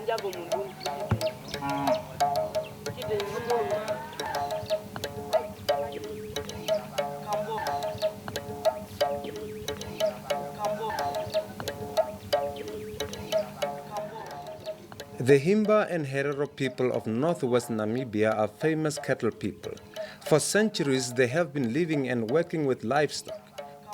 The Himba and Herero people of northwest Namibia are famous cattle people. For centuries, they have been living and working with livestock.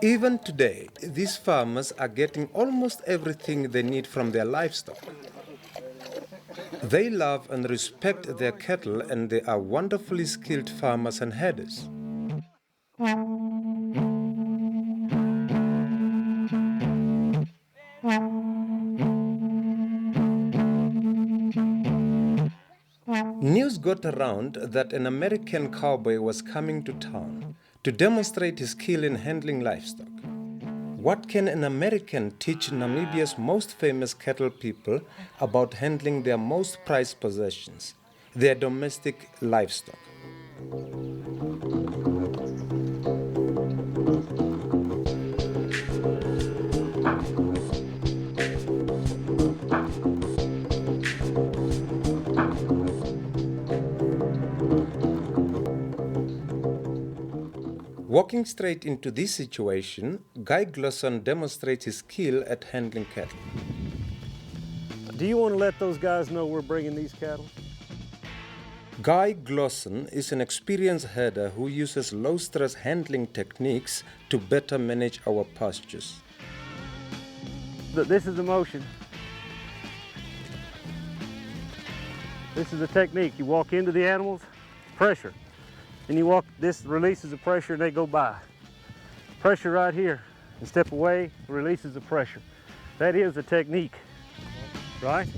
Even today, these farmers are getting almost everything they need from their livestock. They love and respect their cattle, and they are wonderfully skilled farmers and herders. News got around that an American cowboy was coming to town to demonstrate his skill in handling livestock. What can an American teach Namibia's most famous cattle people about handling their most prized possessions, their domestic livestock? Walking straight into this situation, Guy Glosson demonstrates his skill at handling cattle. Do you want to let those guys know we're bringing these cattle? Guy Glosson is an experienced herder who uses low-stress handling techniques to better manage our pastures. This is the motion. This is the technique. You walk into the animals, pressure. And you walk, this releases the pressure and they go by. Pressure right here, and step away, releases the pressure. That is the technique, right?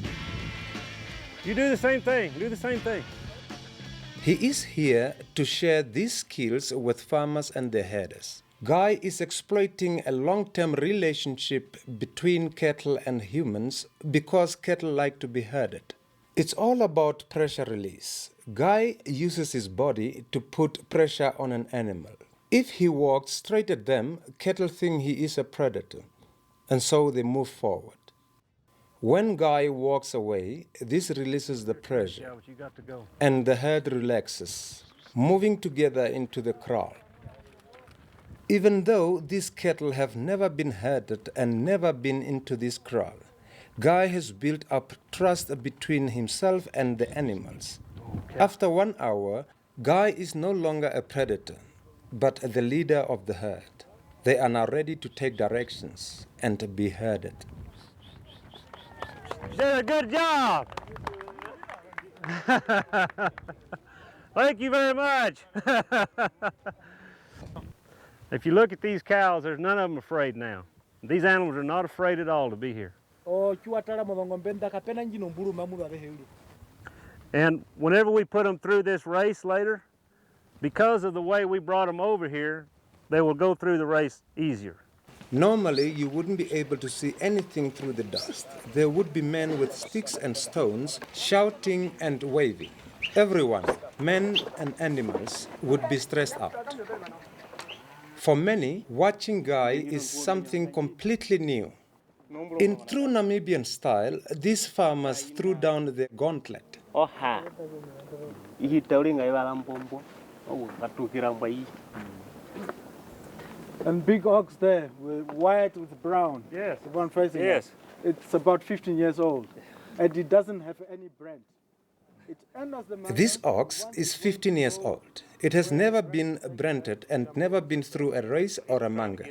You do the same thing, He is here to share these skills with farmers and their herders. Guy is exploiting a long-term relationship between cattle and humans because cattle like to be herded. It's all about pressure release. Guy uses his body to put pressure on an animal. If he walks straight at them, cattle think he is a predator, and so they move forward. When Guy walks away, this releases the pressure, and the herd relaxes, moving together into the kraal. Even though these cattle have never been herded and never been into this kraal, Guy has built up trust between himself and the animals. Okay. After 1 hour, Guy is no longer a predator, but the leader of the herd. They are now ready to take directions and be herded. You did a good job! Thank you very much! If you look at these cows, there's none of them afraid now. These animals are not afraid at all to be here. And whenever we put them through this race later, because of the way we brought them over here, they will go through the race easier. Normally, you wouldn't be able to see anything through the dust. There would be men with sticks and stones shouting and waving. Everyone, men and animals, would be stressed out. For many, watching Guy is something completely new. In true Namibian style, these farmers threw down the gauntlet. And big ox there, with white with brown. Yes. The one facing yes. us. It's about 15 years old, and it doesn't have any brand. This ox is 15 years old. It has never been branded and never been through a race or a manga.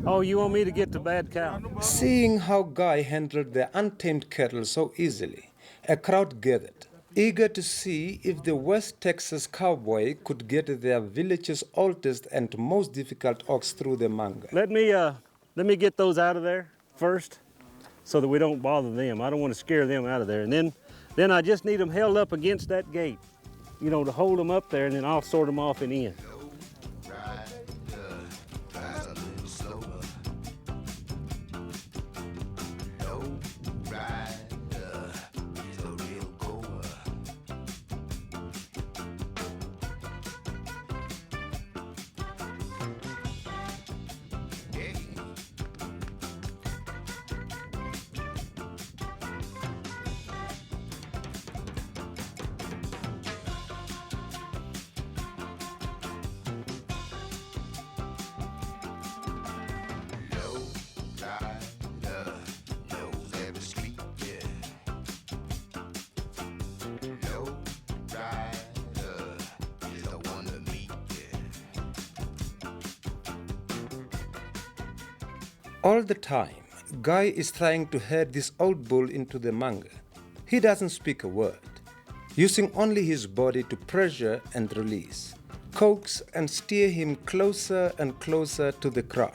Oh, you want me to get the bad cow? Seeing how Guy handled the untamed cattle so easily, a crowd gathered, eager to see if the West Texas cowboy could get their village's oldest and most difficult ox through the manga. Let me get those out of there first, so that we don't bother them. I don't want to scare them out of there. And then I just need them held up against that gate, you know, to hold them up there, and then I'll sort them off and in. All the time, Guy is trying to herd this old bull into the manga. He doesn't speak a word, using only his body to pressure and release, coax and steer him closer and closer to the kraal.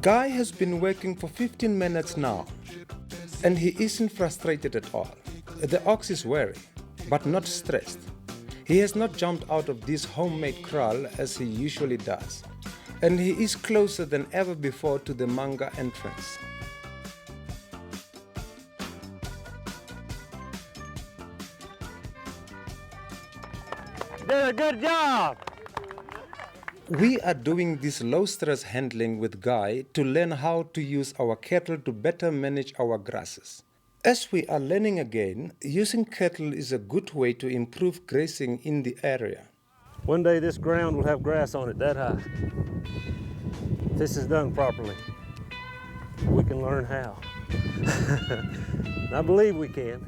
Guy has been working for 15 minutes now, and he isn't frustrated at all. The ox is wary, but not stressed. He has not jumped out of this homemade kraal as he usually does, and he is closer than ever before to the manga entrance. Did a good job! We are doing this low-stress handling with Guy to learn how to use our cattle to better manage our grasses. As we are learning again, using cattle is a good way to improve grazing in the area. One day this ground will have grass on it that high. If this is done properly, we can learn how. I believe we can.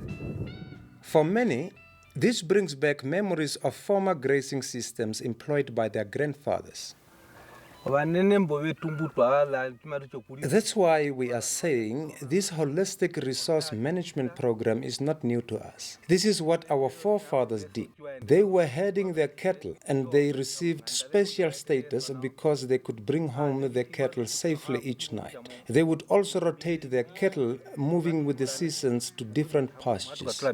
For many, this brings back memories of former grazing systems employed by their grandfathers. That's why we are saying this holistic resource management program is not new to us. This is what our forefathers did. They were herding their cattle and they received special status because they could bring home their cattle safely each night. They would also rotate their cattle, moving with the seasons to different pastures.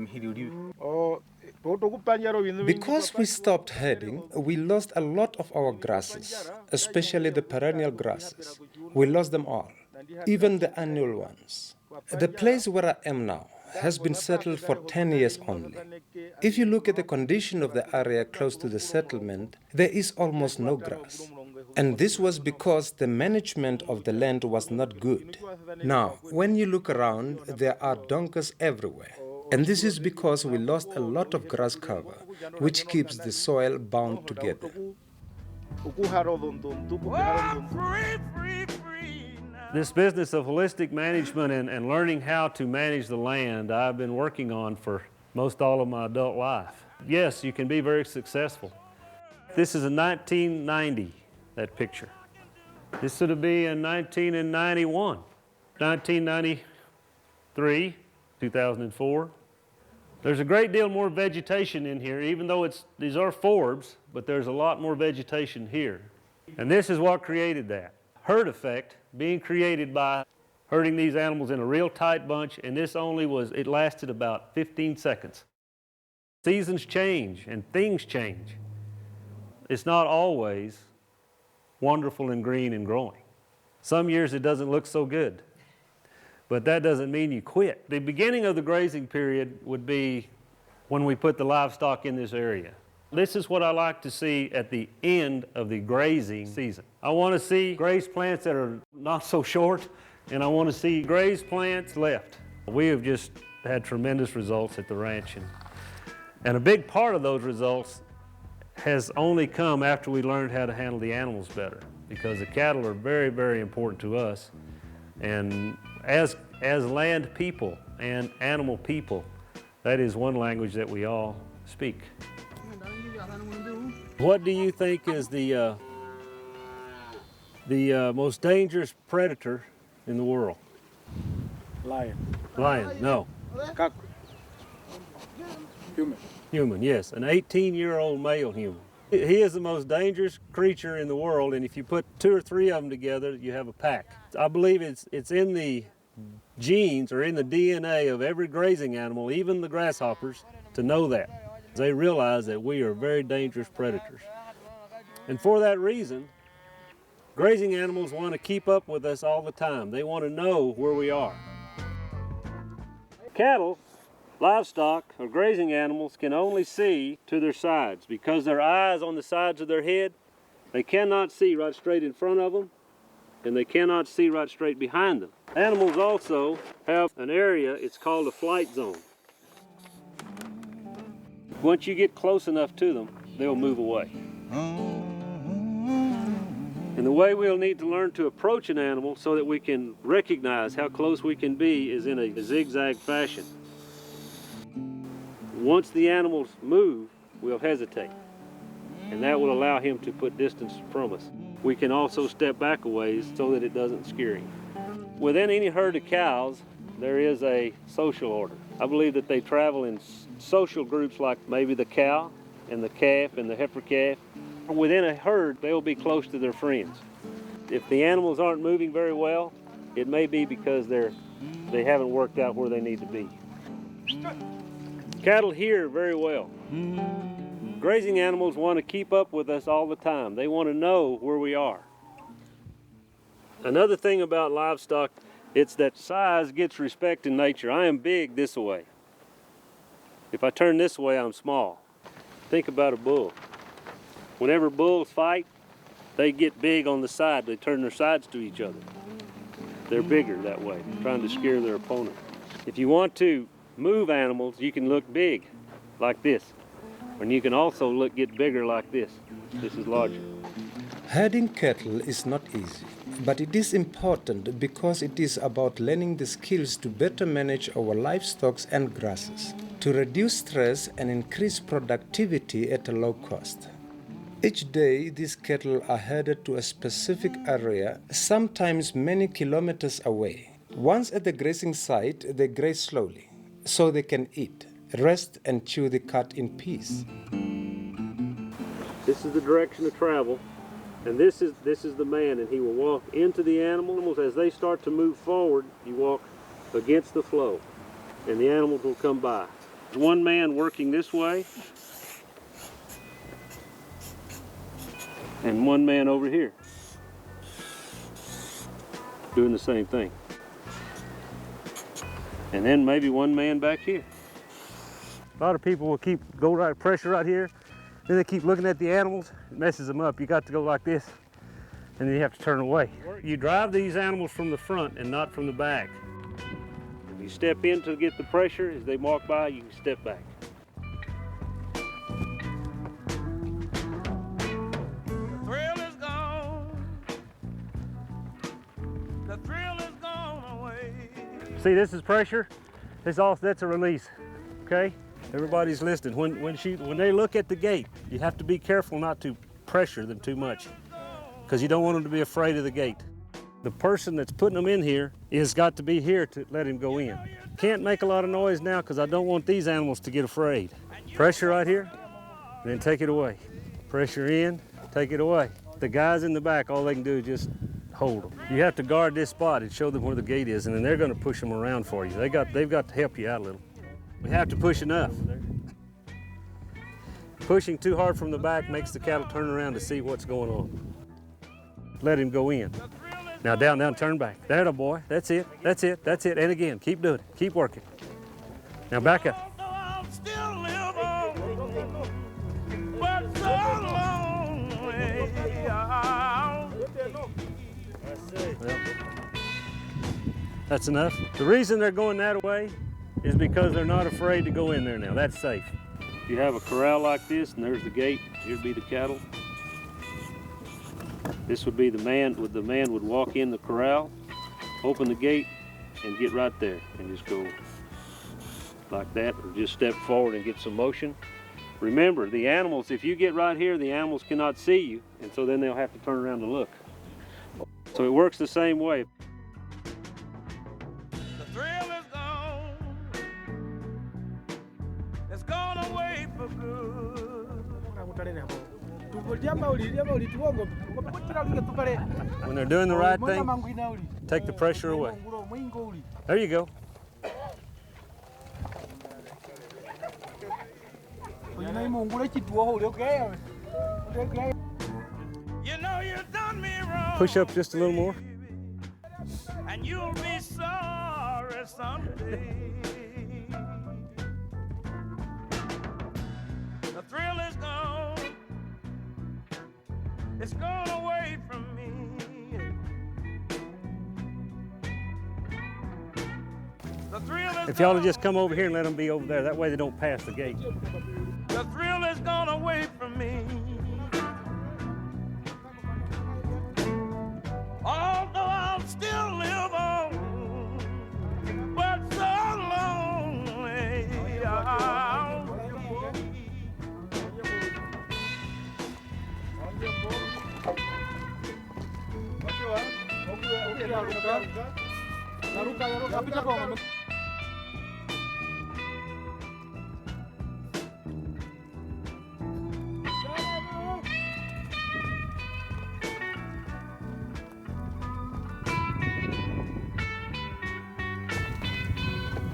Because we stopped herding, we lost a lot of our grasses, especially the perennial grasses. We lost them all, even the annual ones. The place where I am now has been settled for 10 years only. If you look at the condition of the area close to the settlement, there is almost no grass. And this was because the management of the land was not good. Now, when you look around, there are donkeys everywhere. And this is because we lost a lot of grass cover, which keeps the soil bound together. This business of holistic management and learning how to manage the land, I've been working on for most all of my adult life. Yes, you can be very successful. This is a 1990, that picture. This would be in 1991, 1993, 2004. There's a great deal more vegetation in here, even though these are forbs, but there's a lot more vegetation here. And this is what created that. Herd effect being created by herding these animals in a real tight bunch, and this it lasted about 15 seconds. Seasons change and things change. It's not always wonderful and green and growing. Some years it doesn't look so good. But that doesn't mean you quit. The beginning of the grazing period would be when we put the livestock in this area. This is what I like to see at the end of the grazing season. I want to see grazed plants that are not so short, and I want to see grazed plants left. We have just had tremendous results at the ranch, and a big part of those results has only come after we learned how to handle the animals better, because the cattle are very, very important to us. And as land people and animal people, that is one language that we all speak. What do you think is the most dangerous predator in the world? Lion. Lion, no. Cock. Human. Human, yes, an 18-year-old male human. He is the most dangerous creature in the world, and if you put 2 or 3 of them together, you have a pack. I believe it's in the genes or in the DNA of every grazing animal, even the grasshoppers, to know that. They realize that we are very dangerous predators. And for that reason, grazing animals want to keep up with us all the time. They want to know where we are. Cattle Livestock or grazing animals can only see to their sides because their eyes on the sides of their head, they cannot see right straight in front of them, and they cannot see right straight behind them. Animals also have an area, it's called a flight zone. Once you get close enough to them, they'll move away. And the way we'll need to learn to approach an animal so that we can recognize how close we can be is in a zigzag fashion. Once the animals move, we'll hesitate, and that will allow him to put distance from us. We can also step back a ways so that it doesn't scare him. Within any herd of cows, there is a social order. I believe that they travel in social groups like maybe the cow and the calf and the heifer calf. Within a herd, they'll be close to their friends. If the animals aren't moving very well, it may be because they haven't worked out where they need to be. Cattle hear very well. Grazing animals want to keep up with us all the time. They want to know where we are. Another thing about livestock, it's that size gets respect in nature. I am big this way. If I turn this way, I'm small. Think about a bull. Whenever bulls fight, they get big on the side. They turn their sides to each other. They're bigger that way, trying to scare their opponent. If you want to move animals, you can look big, like this. And you can also get bigger like this. This is larger. Herding cattle is not easy, but it is important because it is about learning the skills to better manage our livestock and grasses, to reduce stress and increase productivity at a low cost. Each day, these cattle are herded to a specific area, sometimes many kilometers away. Once at the grazing site, they graze slowly, so they can eat, rest, and chew the cud in peace. This is the direction of travel, and this is the man, and he will walk into the animals. As they start to move forward, you walk against the flow, and the animals will come by. There's one man working this way, and one man over here doing the same thing. And then maybe one man back here. A lot of people will go right pressure right here, then they keep looking at the animals, it messes them up. You got to go like this, and then you have to turn away. You drive these animals from the front and not from the back. If you step in to get the pressure, as they walk by, you can step back. See, this is pressure. That's a release. Okay? Everybody's listening. When they look at the gate, you have to be careful not to pressure them too much, because you don't want them to be afraid of the gate. The person that's putting them in here has got to be here to let him go in. Can't make a lot of noise now because I don't want these animals to get afraid. Pressure right here, and then take it away. Pressure in, take it away. The guys in the back, all they can do is just hold them. You have to guard this spot and show them where the gate is, and then they're going to push them around for you. They've got to help you out a little. We have to push enough. Pushing too hard from the back makes the cattle turn around to see what's going on. Let him go in. Now down, turn back. There, the boy. That's it. And again, keep doing it. Keep working. Now back up. Well, that's enough. The reason they're going that way is because they're not afraid to go in there now. That's safe. If you have a corral like this, and there's the gate, here'd be the cattle. This would be the man would walk in the corral, open the gate, and get right there, and just go like that, or just step forward and get some motion. Remember, the animals, if you get right here, the animals cannot see you, and so then they'll have to turn around to look. So it works the same way. The thrill is gone. It's gone away for good. When they're doing the right thing, take the pressure away. There you go. You know you done me wrong. Push up just a little more. And you'll be sorry someday. It's gone away from me. The thrill is If y'all would gone. just come over here and let them be over there, that way they don't pass the gate. The thrill is gone away from me. Although I'll still live on, but so lonely I'll be.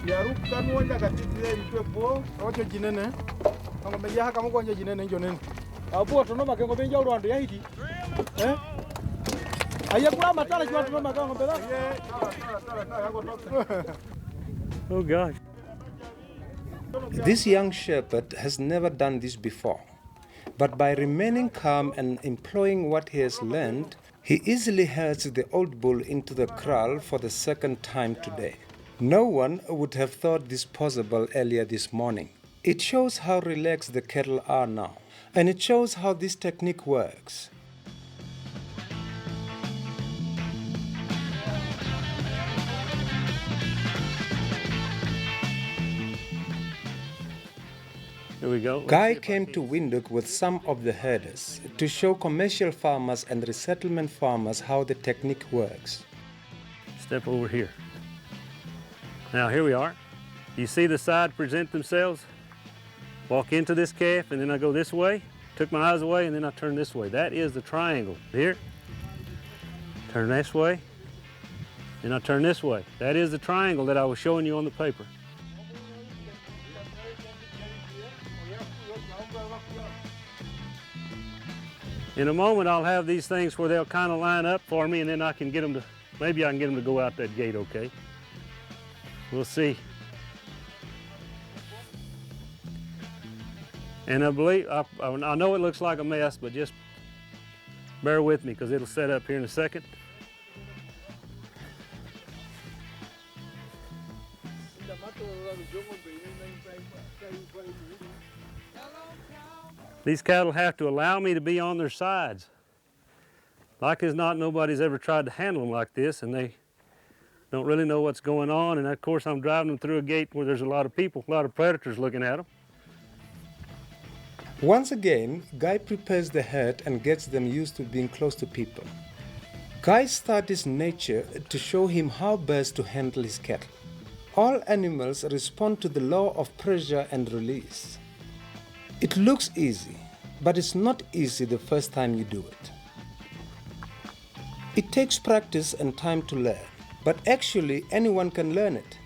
Yaruka mwanja katitile itwepo ocho jinene kama meja kama kwanja jinene njo nene apo tono makengo benja urwando yahiti aya kula matala chwa tono makengo bela Oh gosh. This young shepherd has never done this before, but by remaining calm and employing what he has learned, he easily herds the old bull into the kraal for the second time today. No one would have thought this possible earlier this morning. It shows how relaxed the cattle are now, and it shows how this technique works. Here we go. Guy came to Windhoek with some of the herders to show commercial farmers and resettlement farmers how the technique works. Step over here. Now here we are. You see the side present themselves? Walk into this calf and then I go this way, took my eyes away and then I turn this way. That is the triangle. Here, turn this way, then I turn this way. That is the triangle that I was showing you on the paper. In a moment I'll have these things where they'll kind of line up for me and then I can get them to, maybe I can get them to go out that gate okay. We'll see. And I believe, I know it looks like a mess, but just bear with me because it'll set up here in a second. These cattle have to allow me to be on their sides. Like as not, nobody's ever tried to handle them like this, and they don't really know what's going on. And of course, I'm driving them through a gate where there's a lot of people, a lot of predators looking at them. Once again, Guy prepares the herd and gets them used to being close to people. Guy studies nature to show him how best to handle his cattle. All animals respond to the law of pressure and release. It looks easy, but it's not easy the first time you do it. It takes practice and time to learn, but actually anyone can learn it.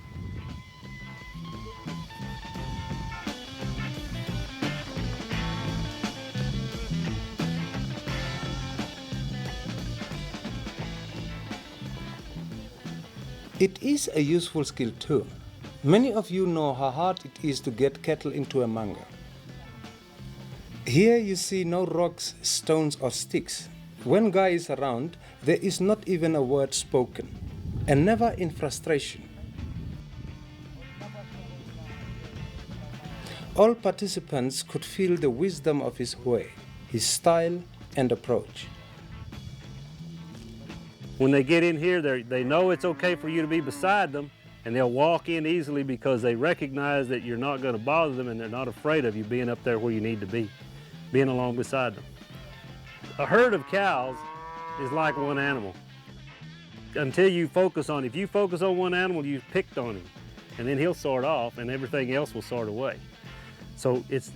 It is a useful skill too. Many of you know how hard it is to get cattle into a manga. Here you see no rocks, stones or sticks. When Guy is around, there is not even a word spoken, and never in frustration. All participants could feel the wisdom of his way, his style and approach. When they get in here, they know it's okay for you to be beside them, and they'll walk in easily because they recognize that you're not going to bother them and they're not afraid of you being up there where you need to be, being along beside them. A herd of cows is like one animal. Until you focus on, if you focus on one animal, you've picked on him, and then he'll sort off and everything else will sort away. So it's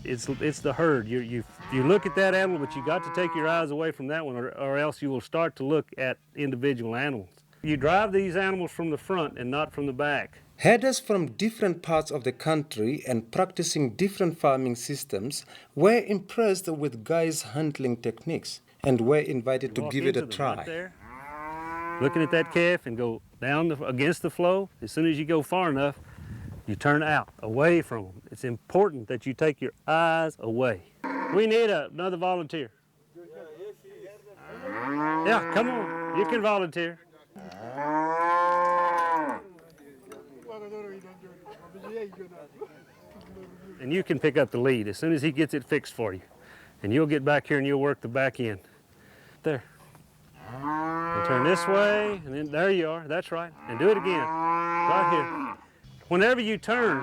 the herd. You look at that animal, but you got to take your eyes away from that one, or else you will start to look at individual animals. You drive these animals from the front and not from the back. Herders from different parts of the country and practicing different farming systems were impressed with Guy's handling techniques and were invited to give it a try. Right there, looking at that calf and go down against the flow. As soon as you go far enough, you turn out, away from them. It's important that you take your eyes away. We need another volunteer. Yeah, come on. You can volunteer. And you can pick up the lead as soon as he gets it fixed for you. And you'll get back here and you'll work the back end. There. And turn this way, and then there you are. That's right. And do it again. Right here. Whenever you turn,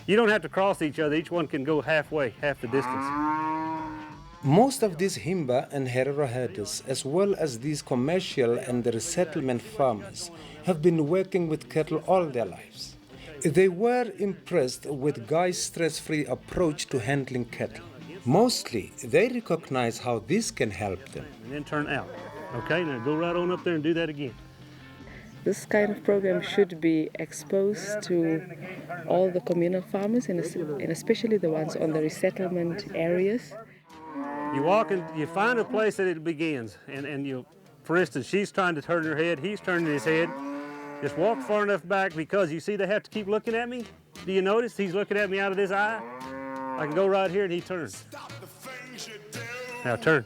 you don't have to cross each other. Each one can go halfway, half the distance. Most of these Himba and Herero herders, as well as these commercial and the resettlement farmers, have been working with cattle all their lives. They were impressed with Guy's stress-free approach to handling cattle. Mostly, they recognize how this can help them. And then turn out. Okay, now go right on up there and do that again. This kind of program should be exposed to all the communal farmers and especially the ones on the resettlement areas. You walk and you find a place that it begins. And you, for instance, she's trying to turn her head, he's turning his head. Just walk far enough back because you see they have to keep looking at me. Do you notice he's looking at me out of this eye? I can go right here and he turns. Now turn.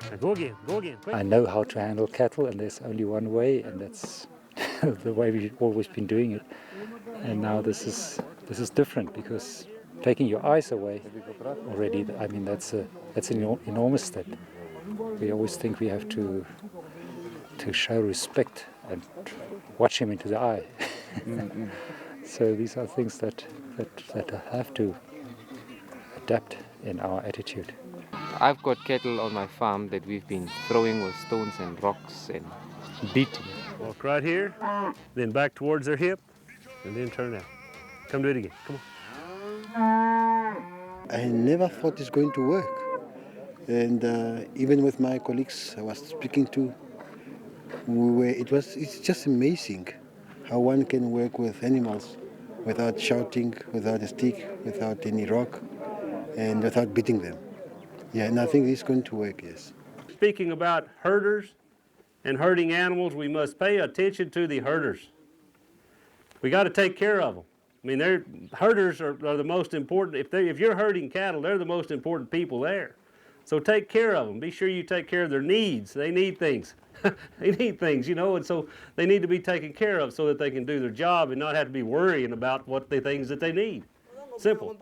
Now go again, quick. I know how to handle cattle, and there's only one way, and that's the way we've always been doing it. And now this is different because taking your eyes away already, I mean, that's an enormous step. We always think we have to show respect and watch him into the eye. So these are things that have to adapt in our attitude. I've got cattle on my farm that we've been throwing with stones and rocks and beating. Walk right here, then back towards their hip, and then turn out. Come do it again, come on. I never thought it's going to work. And even with my colleagues I was speaking to, it's just amazing how one can work with animals without shouting, without a stick, without any rock, and without beating them. Yeah, and I think it's going to work, yes. Speaking about herders and herding animals, we must pay attention to the herders. We got to take care of them. I mean, herders are the most important. If you're herding cattle, they're the most important people there. So take care of them. Be sure you take care of their needs. They need things. They need things, you know, and so they need to be taken care of so that they can do their job and not have to be worrying about what the things that they need. Simple.